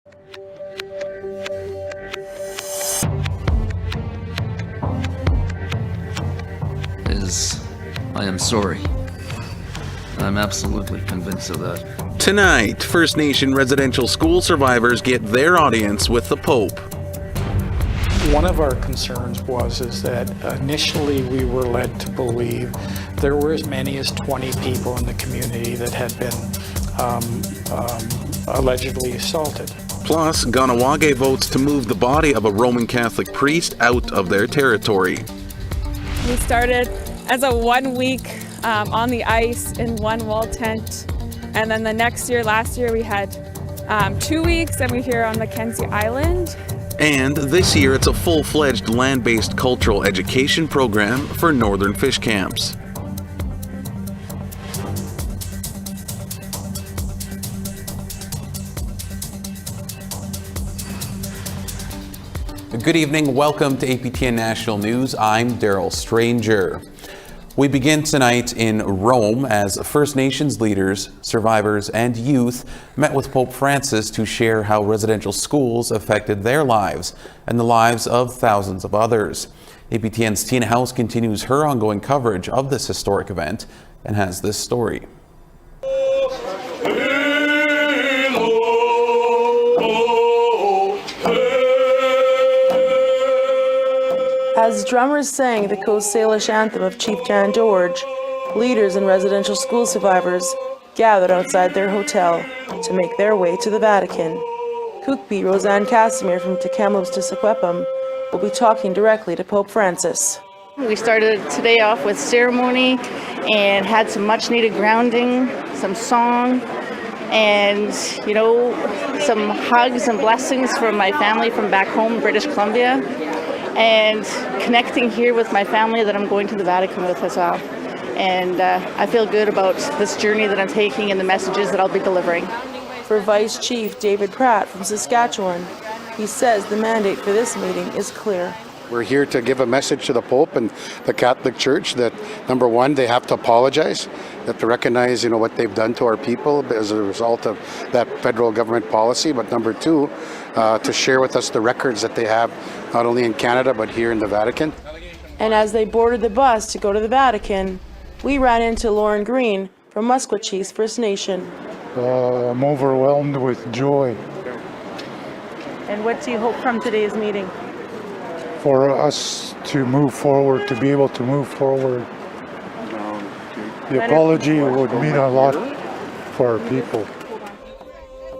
I am sorry. I'm absolutely convinced of that. Tonight, First Nation residential school survivors get their audience with the Pope. One of our concerns is that initially we were led to believe there were as many as 20 people in the community that had been allegedly assaulted. Plus, Ganawage votes to move the body of a Roman Catholic priest out of their territory. We started as a 1 week on the ice in one wall tent, and then last year we had 2 weeks, and we're here on Mackenzie Island. And this year it's a full-fledged land-based cultural education program for northern fish camps. Good evening, welcome to APTN National News. I'm Daryl Stranger. We begin tonight in Rome as First Nations leaders, survivors, and youth met with Pope Francis to share how residential schools affected their lives and the lives of thousands of others. APTN's Tina House continues her ongoing coverage of this historic event and has this story. As drummers sang the Coast Salish anthem of Chief John George, leaders and residential school survivors gathered outside their hotel to make their way to the Vatican. Cookbee Roseanne Casimir from Kamloops to Sequepum will be talking directly to Pope Francis. We started today off with ceremony and had some much needed grounding, some song, and some hugs and blessings from my family from back home, British Columbia, and connecting here with my family that I'm going to the Vatican with as well. And I feel good about this journey that I'm taking and the messages that I'll be delivering. For Vice Chief David Pratt from Saskatchewan, he says the mandate for this meeting is clear. We're here to give a message to the Pope and the Catholic Church that, number one, they have to apologize, they have to recognize, what they've done to our people as a result of that federal government policy, but number two, to share with us the records that they have, not only in Canada, but here in the Vatican. And as they boarded the bus to go to the Vatican, we ran into Lauren Green from Musqueam First Nation. I'm overwhelmed with joy. And what do you hope from today's meeting? For us to move forward, to be able to move forward. The apology would mean a lot for our people.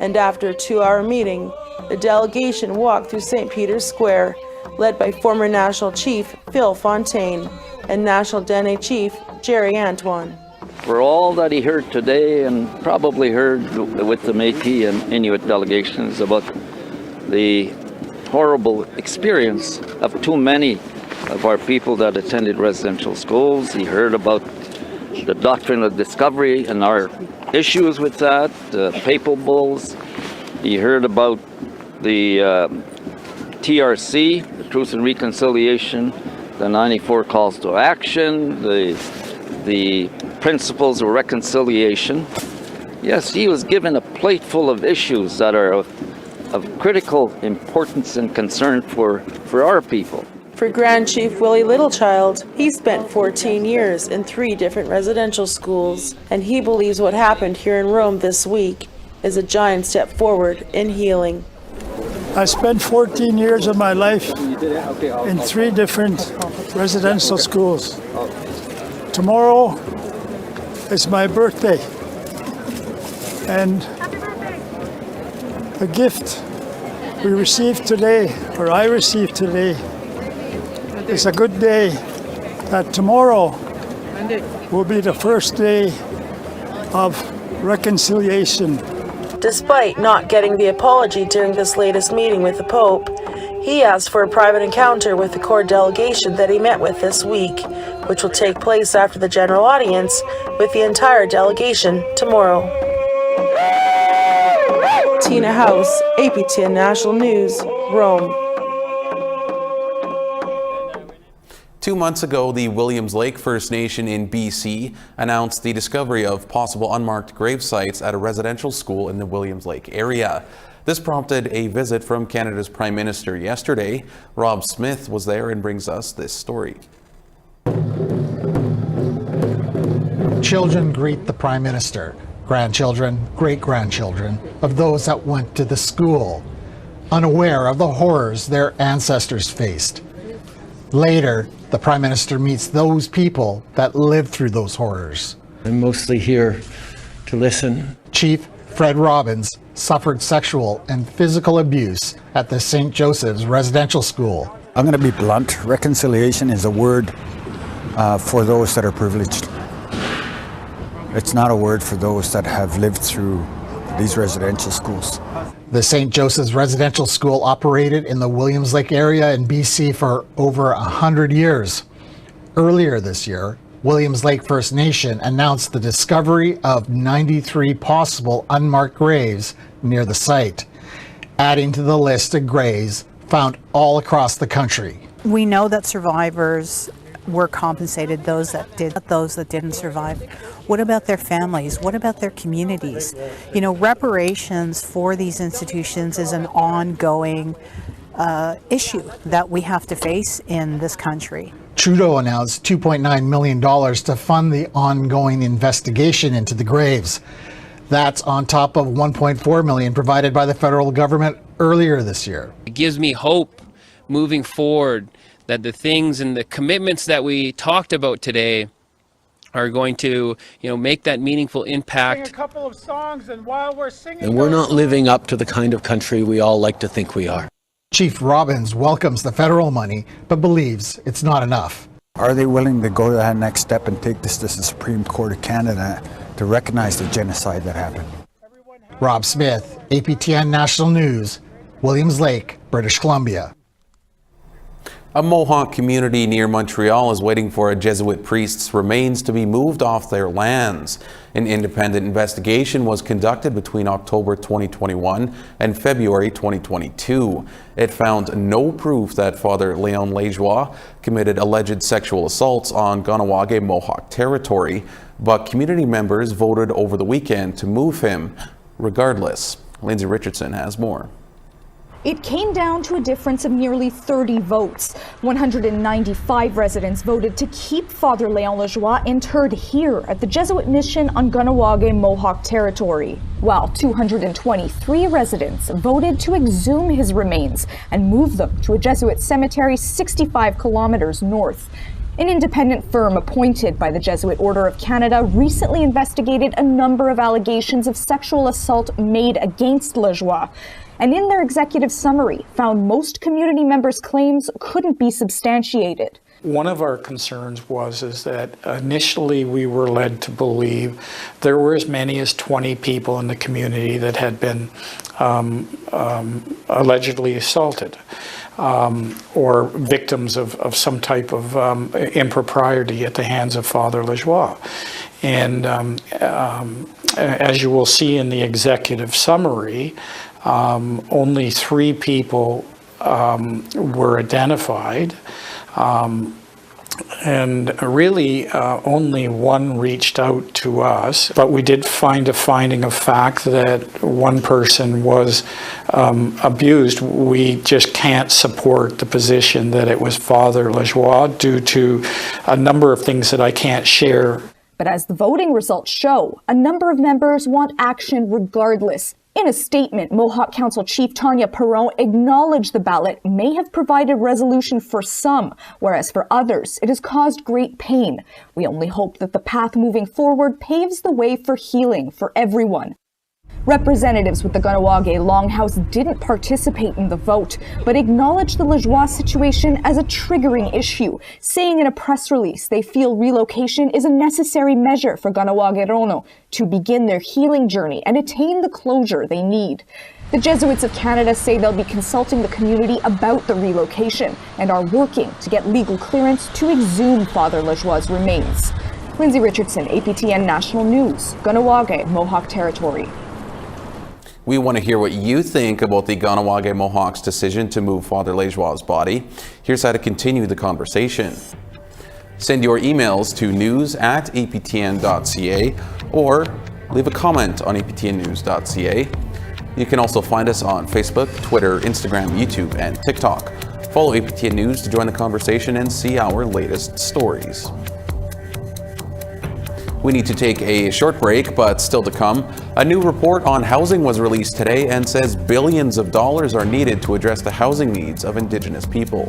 And after a 2-hour meeting, the delegation walked through St. Peter's Square, led by former National Chief Phil Fontaine and National Dene Chief Jerry Antoine. For all that he heard today and probably heard with the Métis and Inuit delegations about the horrible experience of too many of our people that attended residential schools. He heard about the doctrine of discovery and our issues with that, the papal bulls. He heard about the TRC, the Truth and Reconciliation, the 94 calls to action, the principles of reconciliation. Yes, he was given a plate full of issues that are of critical importance and concern for our people. For Grand Chief Willie Littlechild, he spent 14 years in 3 different residential schools, and he believes what happened here in Rome this week is a giant step forward in healing. I spent 14 years of my life in 3 different residential schools. Tomorrow is my birthday, and the gift we received today, or I received today, is a good day that tomorrow will be the first day of reconciliation. Despite not getting the apology during this latest meeting with the Pope, he asked for a private encounter with the core delegation that he met with this week, which will take place after the general audience with the entire delegation tomorrow. Tina House, APTN National News, Rome. 2 months ago, the Williams Lake First Nation in BC announced the discovery of possible unmarked grave sites at a residential school in the Williams Lake area. This prompted a visit from Canada's Prime Minister yesterday. Rob Smith was there and brings us this story. Children greet the Prime Minister, grandchildren, great-grandchildren of those that went to the school, unaware of the horrors their ancestors faced. Later, the Prime Minister meets those people that lived through those horrors. I'm mostly here to listen. Chief Fred Robbins suffered sexual and physical abuse at the St. Joseph's Residential School. I'm going to be blunt. Reconciliation is a word for those that are privileged. It's not a word for those that have lived through these residential schools. The St. Joseph's Residential School operated in the Williams Lake area in BC for over 100 years. Earlier this year, Williams Lake First Nation announced the discovery of 93 possible unmarked graves near the site, adding to the list of graves found all across the country. We know that survivors were compensated, those that didn't survive. What about their families? What about their communities? You know, reparations for these institutions is an ongoing issue that we have to face in this country. Trudeau announced $2.9 million to fund the ongoing investigation into the graves. That's on top of $1.4 million provided by the federal government earlier this year. It gives me hope moving forward that the things and the commitments that we talked about today are going to, make that meaningful impact. Sing a couple of songs, and while we're singing, And we're not living up to the kind of country we all like to think we are. Chief Robbins welcomes the federal money, but believes it's not enough. Are they willing to go to that next step and take this to the Supreme Court of Canada to recognize the genocide that happened? Rob Smith, APTN National News, Williams Lake, British Columbia. A Mohawk community near Montreal is waiting for a Jesuit priest's remains to be moved off their lands. An independent investigation was conducted between October 2021 and February 2022. It found no proof that Father Léon Lajoie committed alleged sexual assaults on Kahnawake Mohawk territory, but community members voted over the weekend to move him regardless. Lindsay Richardson has more. It came down to a difference of nearly 30 votes. 195 residents voted to keep Father Léon Lajoie interred here at the Jesuit mission on Kahnawake Mohawk territory, while 223 residents voted to exhume his remains and move them to a Jesuit cemetery 65 kilometers north. An independent firm appointed by the Jesuit Order of Canada recently investigated a number of allegations of sexual assault made against Lajoie, and in their executive summary found most community members' claims couldn't be substantiated. One of our concerns is that initially we were led to believe there were as many as 20 people in the community that had been allegedly assaulted or victims of some type of impropriety at the hands of Father Lajoie. And as you will see in the executive summary, only 3 people were identified, and really only one reached out to us. But we did find a finding of fact that one person was abused. We just can't support the position that it was Father Lajoie due to a number of things that I can't share. But as the voting results show, a number of members want action regardless. In a statement, Mohawk Council Chief Tanya Perron acknowledged the ballot may have provided resolution for some, whereas for others, it has caused great pain. We only hope that the path moving forward paves the way for healing for everyone. Representatives with the Kahnawake Longhouse didn't participate in the vote, but acknowledged the Lajoie situation as a triggering issue, saying in a press release they feel relocation is a necessary measure for Kahnawake Rono to begin their healing journey and attain the closure they need. The Jesuits of Canada say they'll be consulting the community about the relocation and are working to get legal clearance to exhume Father Lajoie's remains. Lindsay Richardson, APTN National News, Kahnawake Mohawk Territory. We want to hear what you think about the Kahnawake Mohawks' decision to move Father Lajoie's body. Here's how to continue the conversation. Send your emails to news@aptn.ca or leave a comment on aptnnews.ca. You can also find us on Facebook, Twitter, Instagram, YouTube, and TikTok. Follow APTN News to join the conversation and see our latest stories. We need to take a short break, but still to come, a new report on housing was released today and says billions of dollars are needed to address the housing needs of Indigenous people.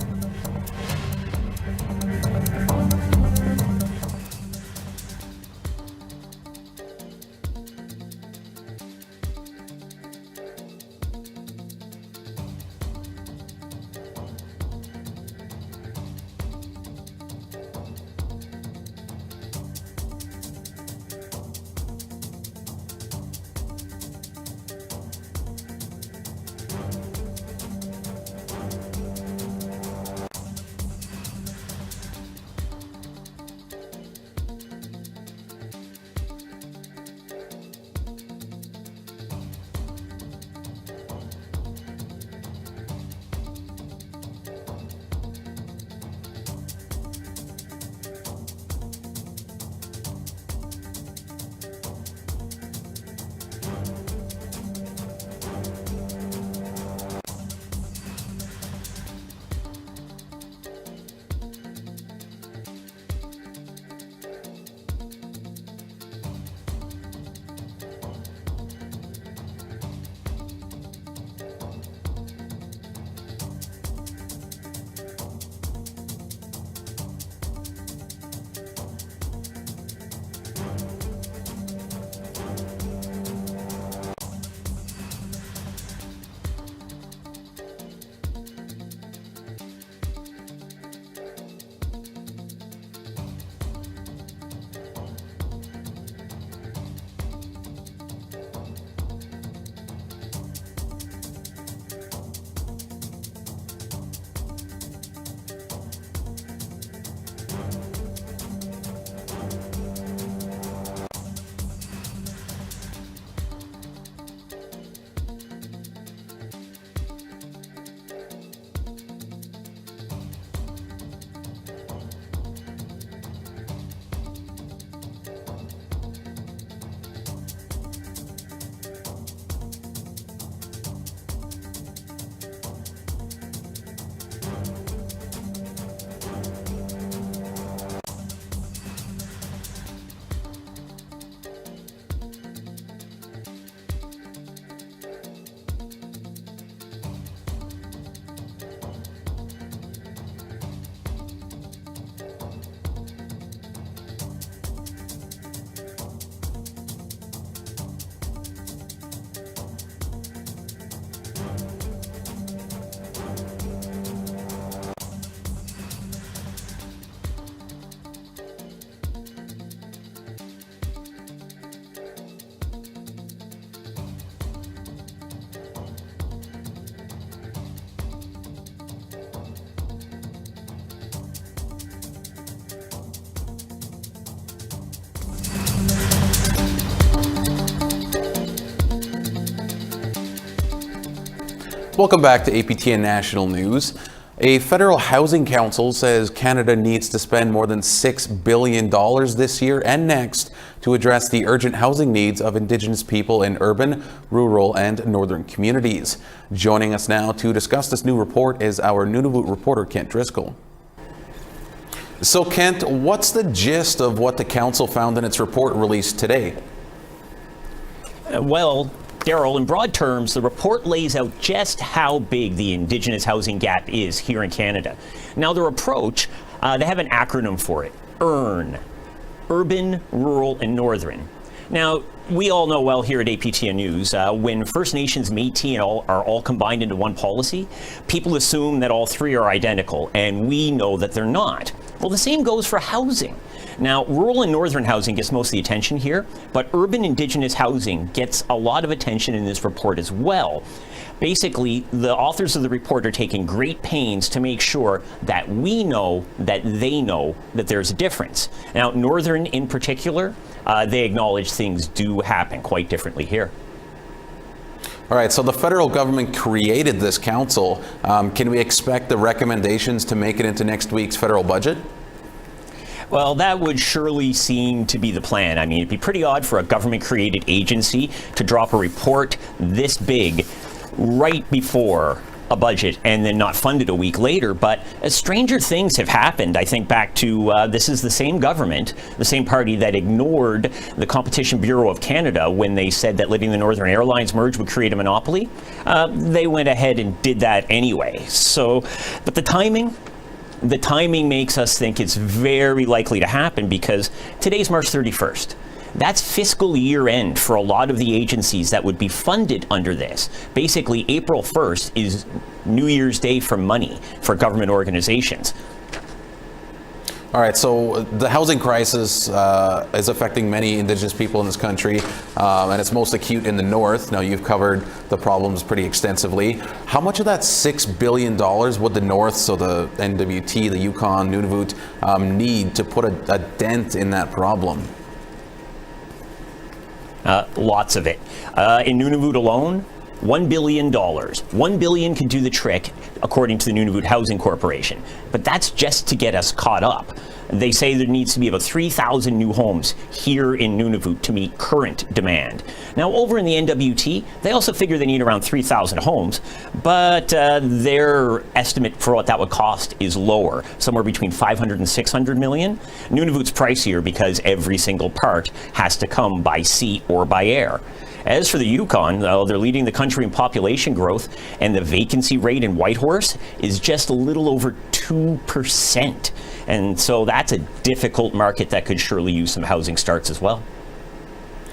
Welcome back to APTN National News. A federal housing council says Canada needs to spend more than $6 billion this year and next to address the urgent housing needs of Indigenous people in urban, rural, and northern communities. Joining us now to discuss this new report is our Nunavut reporter, Kent Driscoll. So, Kent, what's the gist of what the council found in its report released today? Well, Daryl, in broad terms, the report lays out just how big the Indigenous housing gap is here in Canada. Now, their approach, they have an acronym for it, EARN, Urban, Rural, and Northern. Now, we all know well here at APTN News, when First Nations, Métis, and are all combined into one policy, people assume that all three are identical, and we know that they're not. Well, the same goes for housing. Now, rural and northern housing gets most of the attention here, but urban Indigenous housing gets a lot of attention in this report as well. Basically, the authors of the report are taking great pains to make sure that we know that they know that there's a difference. Now, northern in particular, they acknowledge things do happen quite differently here. All right, so the federal government created this council. Can we expect the recommendations to make it into next week's federal budget? Well, that would surely seem to be the plan. I mean, it'd be pretty odd for a government-created agency to drop a report this big right before a budget and then not fund it a week later. But stranger things have happened. I think back to this is the same government, the same party that ignored the Competition Bureau of Canada when they said that letting the Northern Airlines merge would create a monopoly. They went ahead and did that anyway. So, but the timing makes us think it's very likely to happen because today's March 31st. That's fiscal year end for a lot of the agencies that would be funded under this. Basically, April 1st is New Year's Day for money for government organizations. All right, so the housing crisis is affecting many Indigenous people in this country, and it's most acute in the north. Now, you've covered the problems pretty extensively. How much of that $6 billion would the north, so the NWT, the Yukon, Nunavut, need to put a dent in that problem? Lots of it. In Nunavut alone, $1 billion. $1 billion can do the trick, according to the Nunavut Housing Corporation. But that's just to get us caught up. They say there needs to be about 3,000 new homes here in Nunavut to meet current demand. Now, over in the NWT, they also figure they need around 3,000 homes, but their estimate for what that would cost is lower, somewhere between 500 and 600 million. Nunavut's pricier because every single part has to come by sea or by air. As for the Yukon, they're leading the country in population growth, and the vacancy rate in Whitehorse is just a little over 2%. And so that's a difficult market that could surely use some housing starts as well.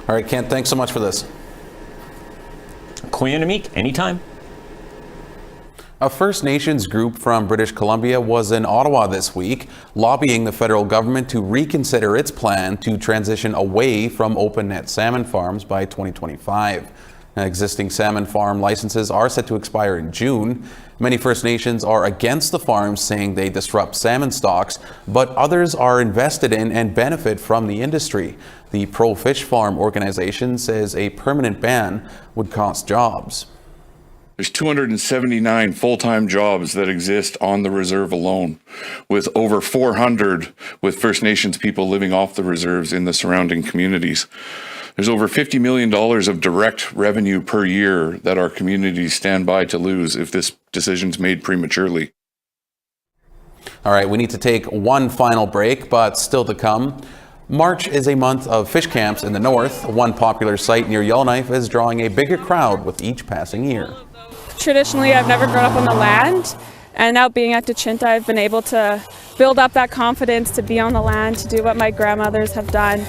All right, Kent, thanks so much for this. Koyanamik, anytime. A First Nations group from British Columbia was in Ottawa this week, lobbying the federal government to reconsider its plan to transition away from open net salmon farms by 2025. Now, existing salmon farm licenses are set to expire in June. Many First Nations are against the farms, saying they disrupt salmon stocks, but others are invested in and benefit from the industry. The Pro Fish Farm organization says a permanent ban would cost jobs. There's 279 full-time jobs that exist on the reserve alone, with over 400 with First Nations people living off the reserves in the surrounding communities. There's over $50 million of direct revenue per year that our communities stand by to lose if this decision's made prematurely. All right, we need to take one final break, but still to come. March is a month of fish camps in the north. One popular site near Yellowknife is drawing a bigger crowd with each passing year. Traditionally, I've never grown up on the land, and now being at Dechinta, I've been able to build up that confidence to be on the land, to do what my grandmothers have done.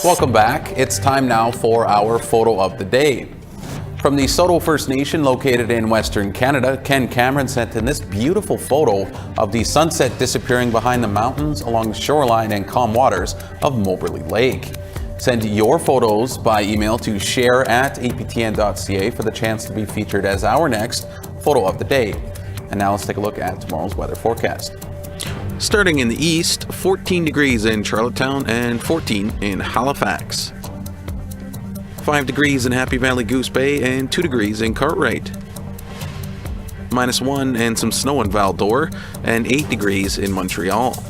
Welcome back. It's time now for our photo of the day. From the Soto First Nation located in Western Canada, Ken Cameron sent in this beautiful photo of the sunset disappearing behind the mountains along the shoreline and calm waters of Moberly Lake. Send your photos by email to share@aptn.ca for the chance to be featured as our next photo of the day. And now let's take a look at tomorrow's weather forecast. Starting in the east, 14 degrees in Charlottetown and 14 in Halifax. 5 degrees in Happy Valley Goose Bay and 2 degrees in Cartwright. -1 and some snow in Val-d'Or and 8 degrees in Montreal.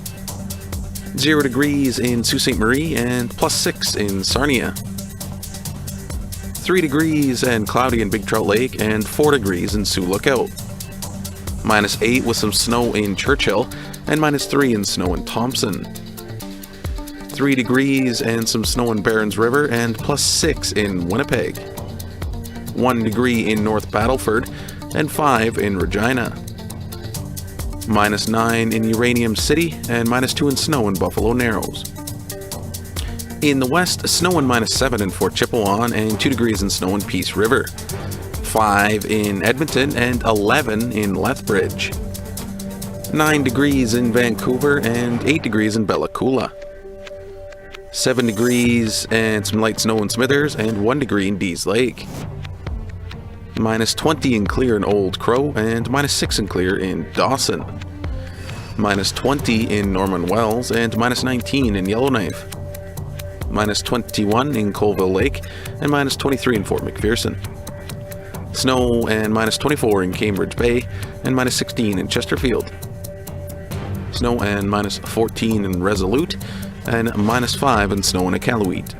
0 degrees in Sault Ste. Marie and +6 in Sarnia. 3 degrees and cloudy in Big Trout Lake and 4 degrees in Sioux Lookout. -8 with some snow in Churchill and -3 in snow in Thompson. 3 degrees and some snow in Barons River and +6 in Winnipeg. 1 degree in North Battleford and 5 in Regina. -9 in Uranium City and -2 in snow in Buffalo Narrows. In the west, snow and -7 in Fort Chipewyan and 2 degrees in snow in Peace River. 5 in Edmonton and 11 in Lethbridge. 9 degrees in Vancouver and 8 degrees in Bella Coola. 7 degrees and some light snow in Smithers and 1 degree in Dease Lake. -20 in Clear in Old Crow and -6 in Clear in Dawson. -20 in Norman Wells and -19 in Yellowknife. -21 in Colville Lake and -23 in Fort McPherson. Snow and -24 in Cambridge Bay and -16 in Chesterfield. Snow and -14 in Resolute and -5 in snow in Iqaluit.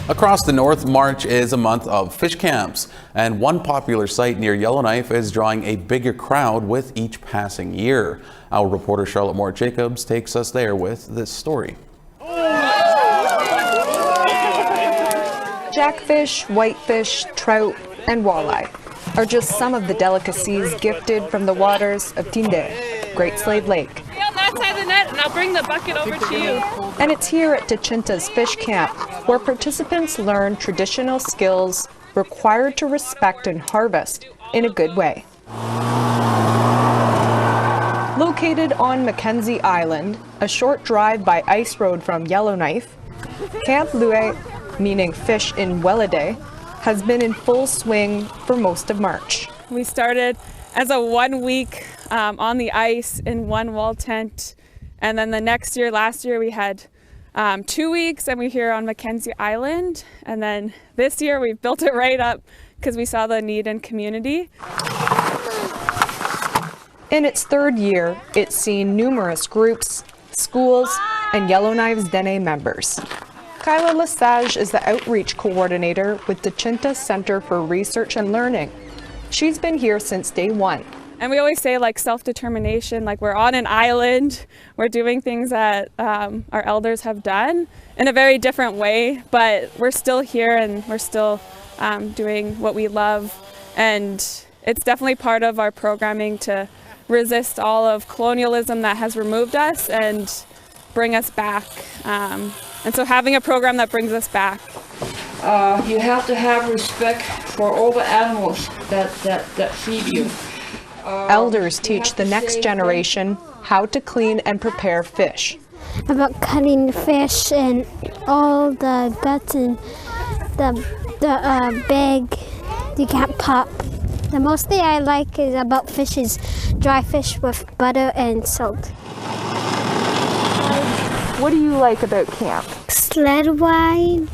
Across the north, March is a month of fish camps, and one popular site near Yellowknife is drawing a bigger crowd with each passing year. Our reporter Charlotte Moore-Jacobs takes us there with this story. Jackfish, whitefish, trout, and walleye are just some of the delicacies gifted from the waters of Tinde, Great Slave Lake. Stay on that side of the net and I'll bring the bucket over to you. And it's here at Tachinta's Fish Camp where participants learn traditional skills required to respect and harvest in a good way. Located on Mackenzie Island, a short drive by ice road from Yellowknife, Camp Lue, meaning fish in Welliday, has been in full swing for most of March. We started as a 1 week on the ice in one wall tent, and then the next year, last year, we had 2 weeks and we're here on Mackenzie Island, and then this year we built it right up because we saw the need in community. In its third year, it's seen numerous groups, schools, and Yellowknife's Dene members. Kyla Lesage is the outreach coordinator with the Tachinta Center for Research and Learning. She's been here since day one. And we always say like self-determination, like we're on an island, we're doing things that our elders have done in a very different way, but we're still here and we're still doing what we love. And it's definitely part of our programming to resist all of colonialism that has removed us and bring us back. And so having a program that brings us back. You have to have respect for all the animals that feed you. Elders teach the next generation how to clean and prepare fish. About cutting fish and all the guts and the big, you can't pop. The most thing I like is about fish is dry fish with butter and salt. What do you like about camp? Sled ride.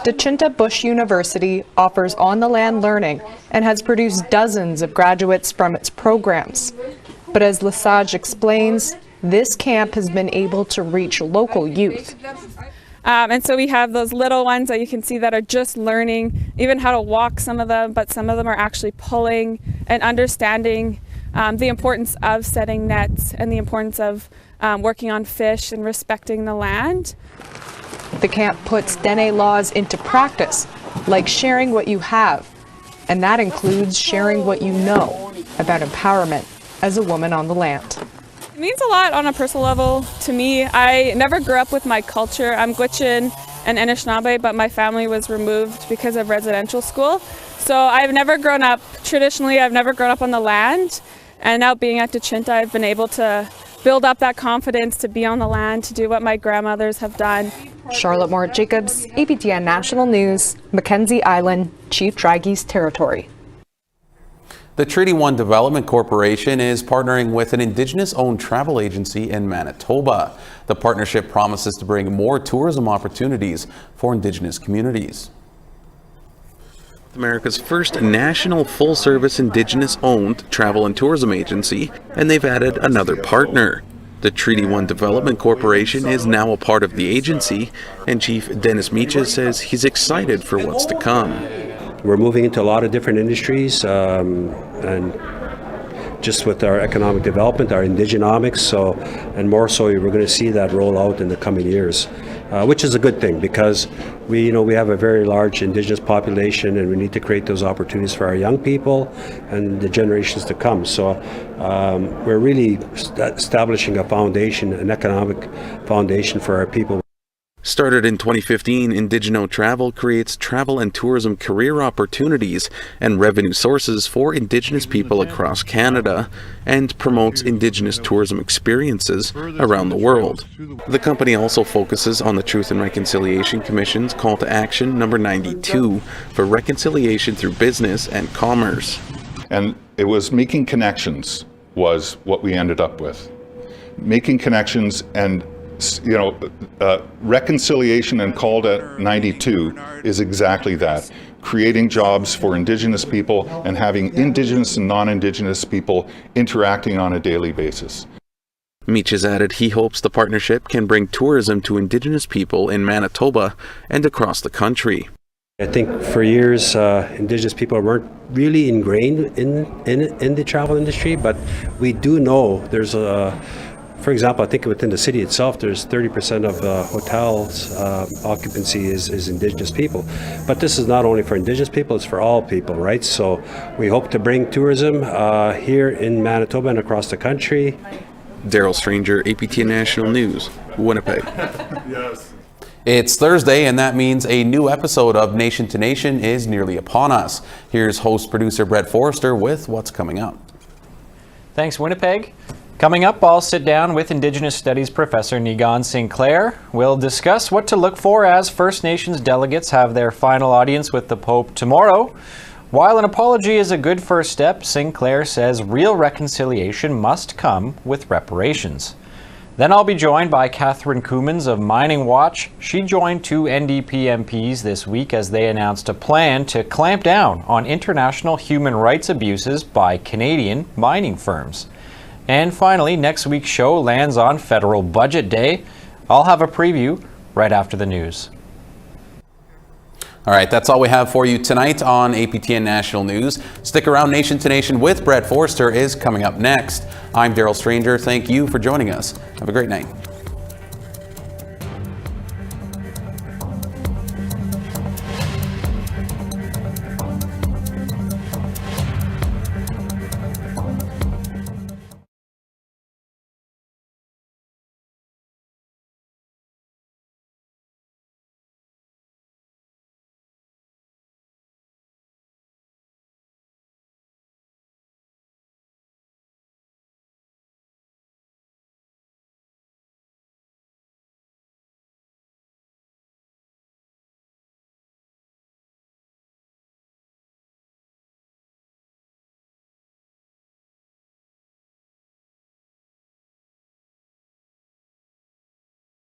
Tachinta Bush University offers on-the-land learning and has produced dozens of graduates from its programs. But as Lesage explains, this camp has been able to reach local youth. And so we have those little ones that you can see that are just learning even how to walk, some of them, but some of them are actually pulling and understanding the importance of setting nets and the importance of working on fish and respecting the land. The camp puts Dene laws into practice, like sharing what you have, and that includes sharing what you know about empowerment as a woman on the land. means a lot on a personal level to me. I never grew up with my culture. I'm Gwich'in and Anishinaabe, but my family was removed because of residential school. So I've never grown up, traditionally, I've never grown up on the land. And now being at Dechinta, I've been able to build up that confidence to be on the land, to do what my grandmothers have done. Charlotte Moore-Jacobs, APTN National News, Mackenzie Island, Chief Dragi's territory. The Treaty 1 Development Corporation is partnering with an Indigenous-owned travel agency in Manitoba. The partnership promises to bring more tourism opportunities for Indigenous communities. America's first national full-service Indigenous-owned travel and tourism agency, and they've added another partner. The Treaty 1 Development Corporation is now a part of the agency, and Chief Dennis Meaches says he's excited for what's to come. We're moving into a lot of different industries, and just with our economic development, our indigenomics, and more so, we're going to see that roll out in the coming years, which is a good thing because we have a very large Indigenous population, and we need to create those opportunities for our young people and the generations to come. So we're really establishing a foundation, an economic foundation for our people. Started in 2015, Indigeno Travel creates travel and tourism career opportunities and revenue sources for Indigenous people across Canada and promotes Indigenous tourism experiences around the world. The company also focuses on the Truth and Reconciliation Commission's call to action number 92 for reconciliation through business and commerce. And it was making connections was what we ended up with. Making connections and reconciliation and call to 92 is exactly that. Creating jobs for Indigenous people and having Indigenous and non-Indigenous people interacting on a daily basis. Meaches added he hopes the partnership can bring tourism to Indigenous people in Manitoba and across the country. I think for years, Indigenous people weren't really ingrained in the travel industry, but we do know there's for example, I think within the city itself, there's 30% of the hotels occupancy is Indigenous people. But this is not only for Indigenous people, it's for all people, right? So we hope to bring tourism here in Manitoba and across the country. Daryl Stranger, APTN National News, Winnipeg. Yes. It's Thursday, and that means a new episode of Nation to Nation is nearly upon us. Here's host-producer Brett Forrester with what's coming up. Thanks, Winnipeg. Coming up, I'll sit down with Indigenous Studies professor Nigan Sinclair. We'll discuss what to look for as First Nations delegates have their final audience with the Pope tomorrow. While an apology is a good first step, Sinclair says real reconciliation must come with reparations. Then I'll be joined by Catherine Coumans of Mining Watch. She joined two NDP MPs this week as they announced a plan to clamp down on international human rights abuses by Canadian mining firms. And finally, next week's show lands on Federal Budget Day. I'll have a preview right after the news. All right, that's all we have for you tonight on APTN National News. Stick around. Nation to Nation with Brett Forrester is coming up next. I'm Daryl Stranger. Thank you for joining us. Have a great night.